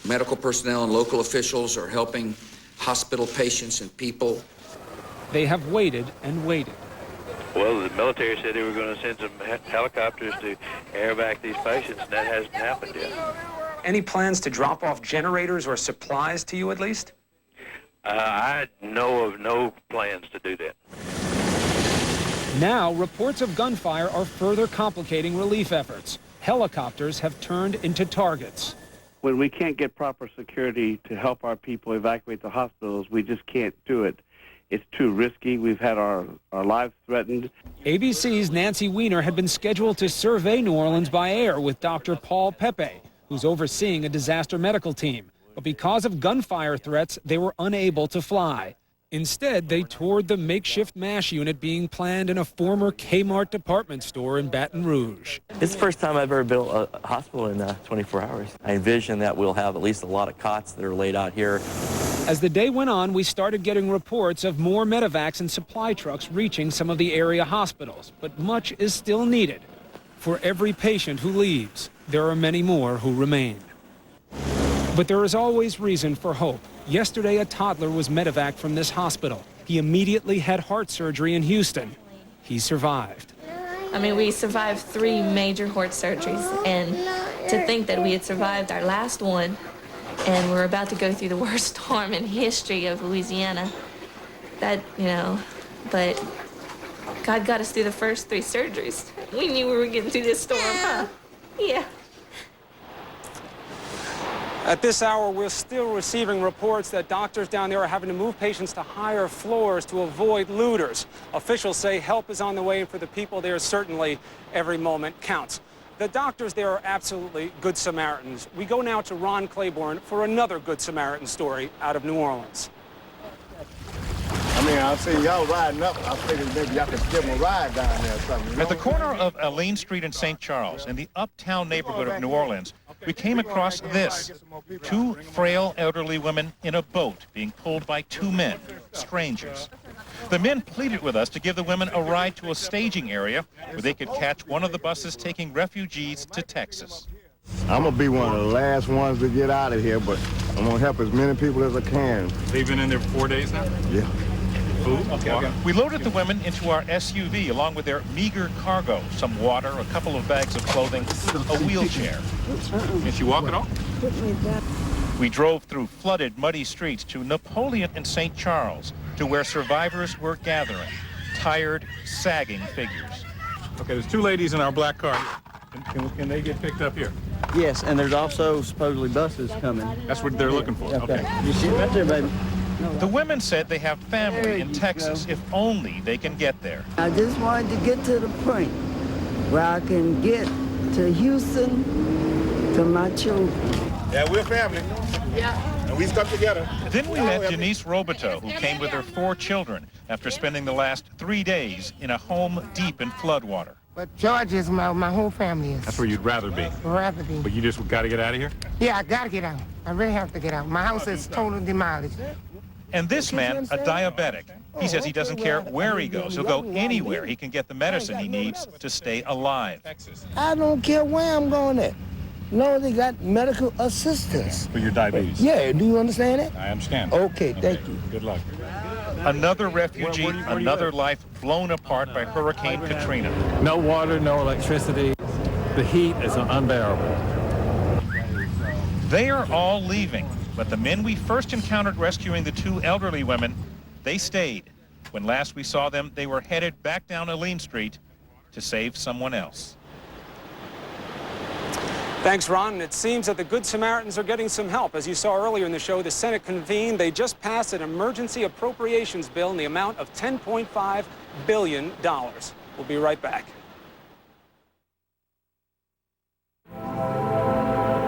Medical personnel and local officials are helping hospital patients and people. They have waited and waited. Well, the military said they were going to send some helicopters to air back these patients, and that hasn't happened yet. Any plans to drop off generators or supplies to you at least? I know of no plans to do that. Now, reports of gunfire are further complicating relief efforts. Helicopters have turned into targets. When we can't get proper security to help our people evacuate the hospitals, we just can't do it. It's too risky. We've had our lives threatened. ABC's Nancy Weiner had been scheduled to survey New Orleans by air with Dr. Paul Pepe, who's overseeing a disaster medical team. But because of gunfire threats, they were unable to fly. Instead, they toured the makeshift MASH unit being planned in a former Kmart department store in Baton Rouge. It's the first time I've ever built a hospital in 24 hours. I envision that we'll have at least a lot of cots that are laid out here. As the day went on, we started getting reports of more medevacs and supply trucks reaching some of the area hospitals, but much is still needed. For every patient who leaves, there are many more who remain. But there is always reason for hope. Yesterday, a toddler was medevaced from this hospital. He immediately had heart surgery in Houston. He survived. I mean, we survived 3 major heart surgeries, and to think that we had survived our last one, and we're about to go through the worst storm in history of Louisiana, that, but God got us through the first 3 surgeries. We knew we were getting through this storm, huh? Yeah. At this hour, we're still receiving reports that doctors down there are having to move patients to higher floors to avoid looters. Officials say help is on the way, and for the people there, certainly every moment counts. The doctors there are absolutely good Samaritans. We go now to Ron Claiborne for another good Samaritan story out of New Orleans. I mean, I've seen y'all riding up. I figured maybe y'all could give them a ride down there or something. At the corner of Aline Street and St. Charles, in the uptown neighborhood of New Orleans, we came across this. 2 frail elderly women in a boat being pulled by 2 men, strangers. The men pleaded with us to give the women a ride to a staging area where they could catch one of the buses taking refugees to Texas. I'm going to be one of the last ones to get out of here, but I'm going to help as many people as I can. They've been in there for 4 days now? Yeah. Food? Okay. We loaded the women into our SUV along with their meager cargo, some water, a couple of bags of clothing, a wheelchair. Can she walk at all? We drove through flooded, muddy streets to Napoleon and St. Charles, to where survivors were gathering, tired, sagging figures. Okay, there's 2 ladies in our black car. Can they get picked up here? Yes, and there's also supposedly buses coming. That's what they're looking for. Okay. You see right there, baby. The women said they have family in Texas if only they can get there. I just wanted to get to the point where I can get to Houston to my children. Yeah, we're family. Yeah. And we stuck together. Then we met Denise Robiteau, who came with her 4 children after spending the last 3 days in a home deep in floodwater. But Georgia is my whole family is. That's where you'd rather be. Rather be. But you just got to get out of here? Yeah, I got to get out. I really have to get out. My house is totally demolished. And this man, a diabetic, he says he doesn't care where he goes. He'll go anywhere he can get the medicine he needs to stay alive. I don't care where I'm going at. No, they got medical assistance. For your diabetes? Yeah, do you understand it? I understand. Okay, thank you. Good luck. Another refugee, another life blown apart by Hurricane Katrina. No water, no electricity. The heat is unbearable. They are all leaving, but the men we first encountered rescuing the 2 elderly women, they stayed. When last we saw them, they were headed back down Aline Street to save someone else. Thanks, Ron. It seems that the Good Samaritans are getting some help. As you saw earlier in the show, the Senate convened. They just passed an emergency appropriations bill in the amount of $10.5 billion. We'll be right back.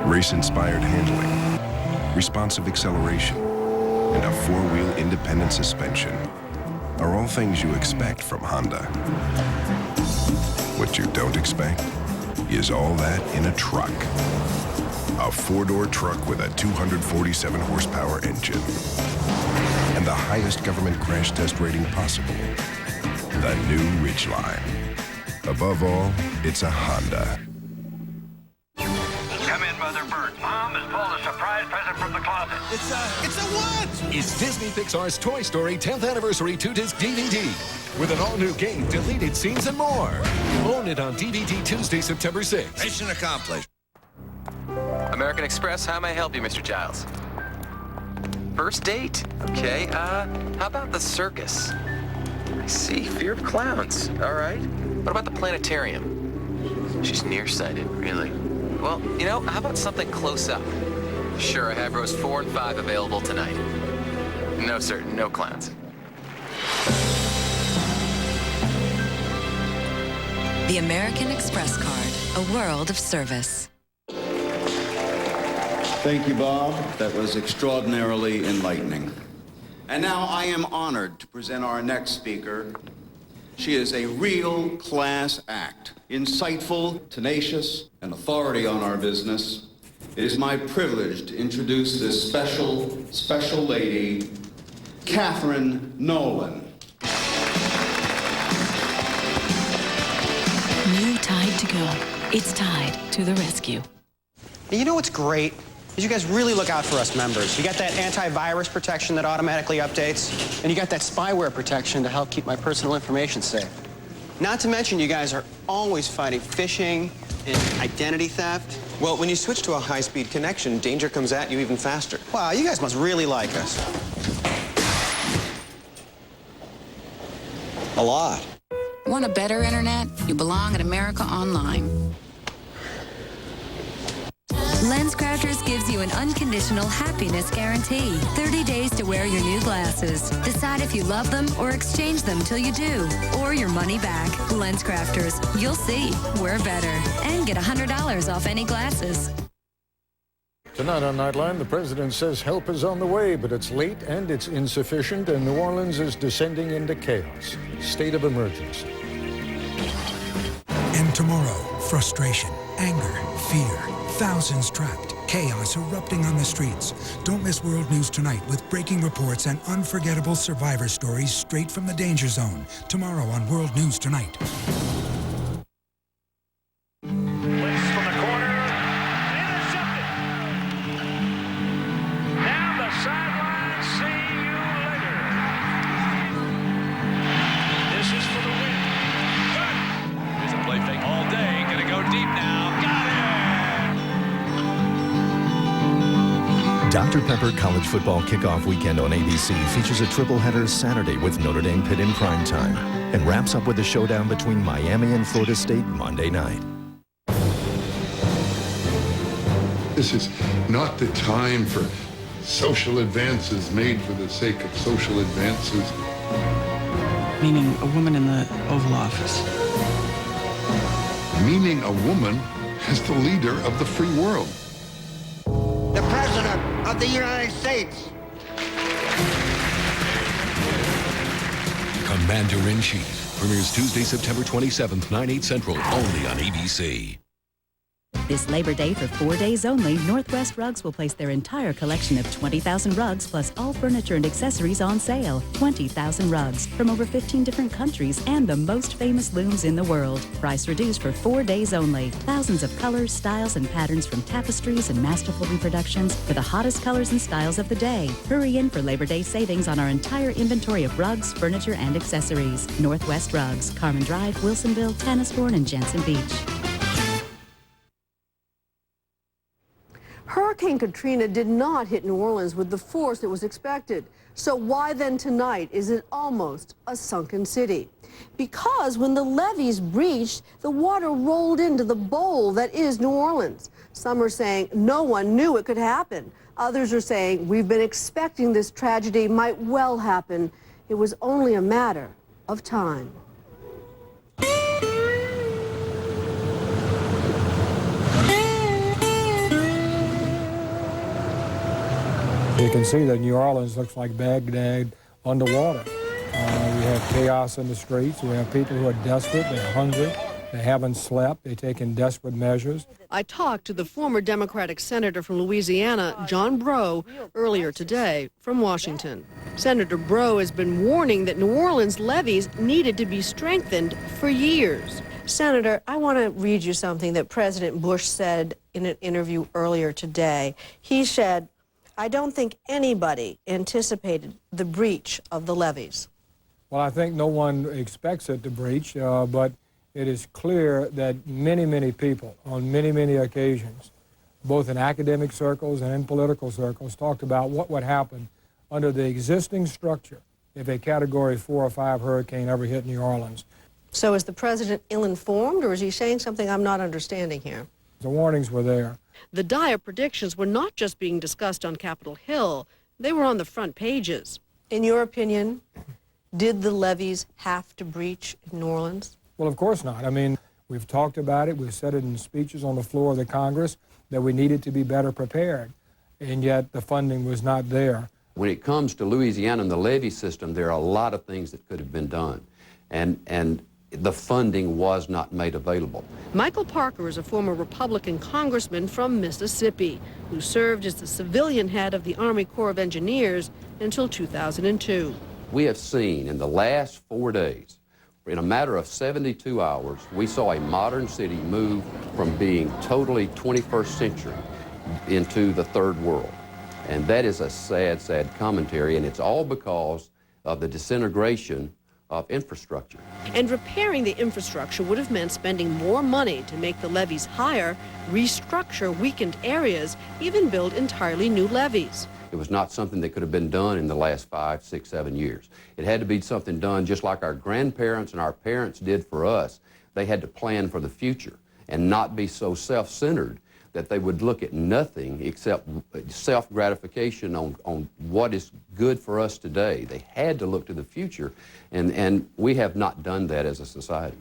Race-inspired handling, responsive acceleration, and a 4-wheel independent suspension are all things you expect from Honda. What you don't expect is all that in a truck. A 4-door truck with a 247 horsepower engine and the highest government crash test rating possible. The new Ridgeline. Above all, it's a Honda. Come in, Mother Bird. Mom has pulled a surprise present from the closet. It's a what? It's Disney Pixar's Toy Story 10th Anniversary 2-disc DVD with an all-new game, deleted scenes, and more. Own it on DVD Tuesday, September 6th. Mission accomplished. American Express, how may I help you, Mr. Giles? First date? Okay, how about the circus? I see, fear of clowns. All right. What about the planetarium? She's nearsighted, really. Well, how about something close up? Sure, I have rows 4 and 5 available tonight. No, sir, no clowns. The American Express card, a world of service. Thank you, Bob. That was extraordinarily enlightening. And now I am honored to present our next speaker. She is a real class act, insightful, tenacious, and authority on our business. It is my privilege to introduce this special lady, Catherine Nolan. New Tide to Go. It's Tide to the rescue. You know what's great? Is you guys really look out for us members. You got that antivirus protection that automatically updates, and you got that spyware protection to help keep my personal information safe. Not to mention you guys are always fighting phishing and identity theft. Well, when you switch to a high-speed connection, danger comes at you even faster. Wow, you guys must really like us. A lot. Want a better internet? You belong at America Online. LensCrafters gives you an unconditional happiness guarantee. 30 days to wear your new glasses. Decide if you love them or exchange them till you do. Or your money back. LensCrafters. You'll see. We're better. And get $100 off any glasses. Tonight on Nightline, the president says help is on the way, but it's late and it's insufficient, and New Orleans is descending into chaos. State of emergency. And tomorrow, frustration, anger, fear. Thousands trapped, chaos erupting on the streets. Don't miss World News Tonight with breaking reports and unforgettable survivor stories straight from the danger zone. Tomorrow on World News Tonight. Blitz from the corner. Intercepted. Down the sideline. See you later. This is for the win. Good. Here's a play fake all day. Gonna go deep now. Got it. Dr. Pepper College Football Kickoff Weekend on ABC features a triple-header Saturday with Notre Dame Pitt in primetime and wraps up with a showdown between Miami and Florida State Monday night. This is not the time for social advances made for the sake of social advances. Meaning a woman in the Oval Office. Meaning a woman as the leader of the free world. The President of the United States. Commander-in-Chief premieres Tuesday, September 27th, 9/8 Central, only on ABC. This Labor Day, for 4 days only, Northwest Rugs will place their entire collection of 20,000 rugs plus all furniture and accessories on sale. 20,000 rugs from over 15 different countries and the most famous looms in the world. Price reduced for 4 days only. Thousands of colors, styles, and patterns from tapestries and masterful reproductions for the hottest colors and styles of the day. Hurry in for Labor Day savings on our entire inventory of rugs, furniture, and accessories. Northwest Rugs, Carmen Drive, Wilsonville, Tannisbourne, and Jensen Beach. Hurricane Katrina did not hit New Orleans with the force that was expected. So why then tonight is it almost a sunken city? Because when the levees breached, the water rolled into the bowl that is New Orleans. Some are saying no one knew it could happen. Others are saying we've been expecting this tragedy might well happen. It was only a matter of time. You can see that New Orleans looks like Baghdad underwater. We have chaos in the streets. We have people who are desperate, they're hungry, they haven't slept, they're taking desperate measures. I talked to the former Democratic Senator from Louisiana, John Breaux, earlier today from Washington. Senator Breaux has been warning that New Orleans levees needed to be strengthened for years. Senator, I want to read you something that President Bush said in an interview earlier today. He said, I don't think anybody anticipated the breach of the levees. Well, I think no one expects it to breach, but it is clear that many people on many occasions, both in academic circles and in political circles, talked about what would happen under the existing structure if a Category 4 or 5 hurricane ever hit New Orleans. So is the president ill-informed, or is he saying something I'm not understanding here? The warnings were there. The dire predictions were not just being discussed on Capitol Hill, they were on the front pages. In your opinion, did the levees have to breach in New Orleans? Well, of course not. I mean, we've talked about it, we've said it in speeches on the floor of the Congress that we needed to be better prepared, and yet the funding was not there. When it comes to Louisiana and the levee system, there are a lot of things that could have been done, and the funding was not made available. Michael Parker is a former Republican congressman from Mississippi who served as the civilian head of the Army Corps of Engineers until 2002. We have seen in the last 4 days, in a matter of 72 hours, we saw a modern city move from being totally 21st century into the third world. And that is a sad, sad commentary, and it's all because of the disintegration of infrastructure. And repairing the infrastructure would have meant spending more money to make the levees higher, restructure weakened areas, even build entirely new levees. It was not something that could have been done in the last 5, 6, 7 years. It had to be something done just like our grandparents and our parents did for us. They had to plan for the future and not be so self-centered that they would look at nothing except self-gratification on what is good for us today. They had to look to the future, and we have not done that as a society.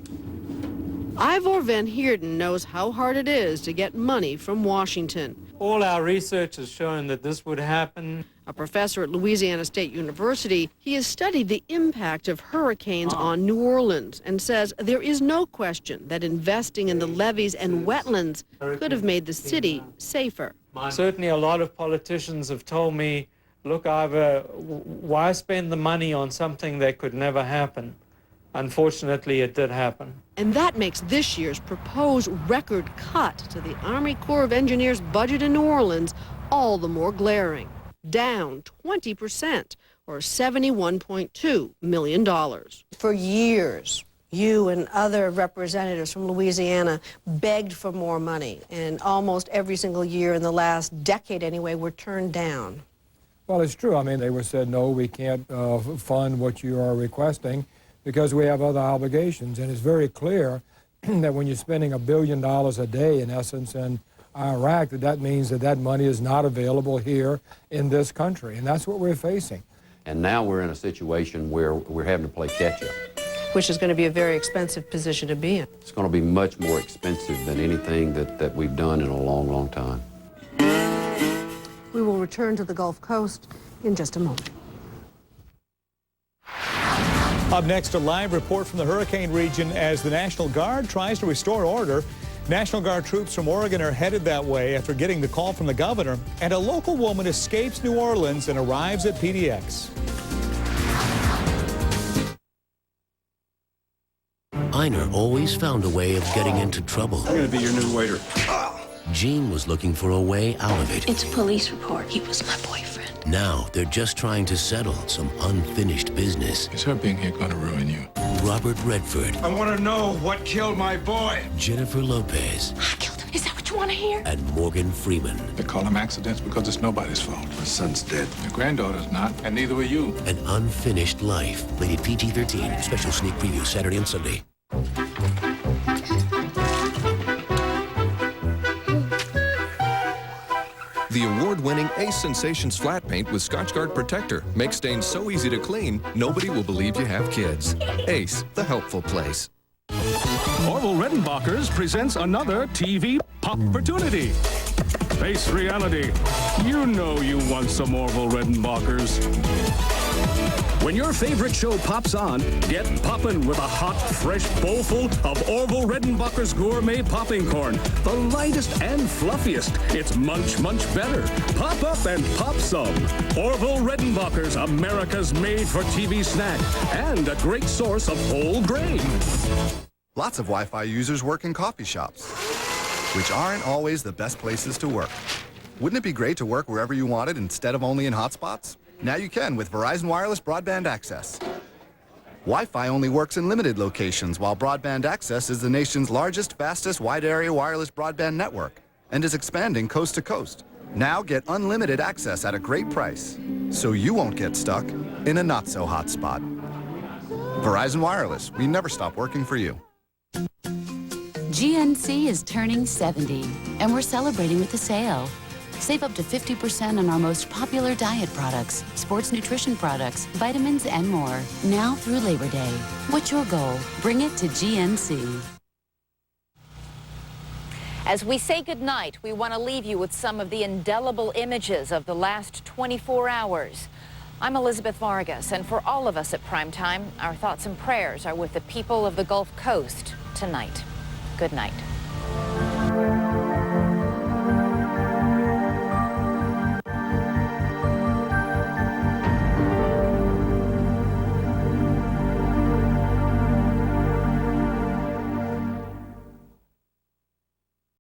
Ivor Van Heerden knows how hard it is to get money from Washington. All our research has shown that this would happen. A professor at Louisiana State University, he has studied the impact of hurricanes on New Orleans and says there is no question that investing in the levees and wetlands could have made the city safer. Certainly a lot of politicians have told me, look, Ivor, why spend the money on something that could never happen? Unfortunately, it did happen. And that makes this year's proposed record cut to the Army Corps of Engineers budget in New Orleans all the more glaring. Down 20%, or $71.2 million. For years, you and other representatives from Louisiana begged for more money, and almost every single year in the last decade anyway were turned down. Well, it's true. I mean, they were said, no, we can't fund what you are requesting because we have other obligations. And it's very clear that when you're spending $1 billion a day, in essence, in Iraq, that means that money is not available here in this country. And that's what we're facing. And now we're in a situation where we're having to play catch-up. Which is going to be a very expensive position to be in. It's going to be much more expensive than anything that we've done in a long, long time. We will return to the Gulf Coast in just a moment. Up next, a live report from the hurricane region as the National Guard tries to restore order. National Guard troops from Oregon are headed that way after getting the call from the governor, and a local woman escapes New Orleans and arrives at PDX. Einer always found a way of getting into trouble. I'm going to be your new waiter. Jean was looking for a way out of it. It's a police report. He was my boyfriend. Now they're just trying to settle some unfinished business. Is her being here going to ruin you? Robert Redford. I want to know what killed my boy. Jennifer Lopez. I killed him. Is that what you want to hear? And Morgan Freeman. They call them accidents because it's nobody's fault. My son's dead. Your granddaughter's not, and neither were you. An Unfinished Life. Rated PG-13. Special sneak preview Saturday and Sunday. The award-winning Ace Sensations Flat Paint with Scotchgard Protector makes stains so easy to clean, nobody will believe you have kids. Ace, the helpful place. Orville Redenbacher's presents another TV opportunity. Face reality. You know you want some Orville Redenbacher's. When your favorite show pops on, get poppin' with a hot, fresh bowlful of Orville Redenbacher's Gourmet Popping Corn. The lightest and fluffiest. It's much, much better. Pop up and pop some. Orville Redenbacher's America's made-for-TV snack and a great source of whole grain. Lots of Wi-Fi users work in coffee shops, which aren't always the best places to work. Wouldn't it be great to work wherever you wanted instead of only in hotspots? Now you can with Verizon Wireless Broadband Access. Wi-Fi only works in limited locations, while Broadband Access is the nation's largest, fastest, wide-area wireless broadband network and is expanding coast to coast. Now get unlimited access at a great price, so you won't get stuck in a not-so-hot spot. Verizon Wireless, we never stop working for you. GNC is turning 70, and we're celebrating with a sale. Save up to 50% on our most popular diet products, sports nutrition products, vitamins, and more. Now through Labor Day. What's your goal? Bring it to GNC. As we say goodnight, we want to leave you with some of the indelible images of the last 24 hours. I'm Elizabeth Vargas, and for all of us at Primetime, our thoughts and prayers are with the people of the Gulf Coast tonight. Good night.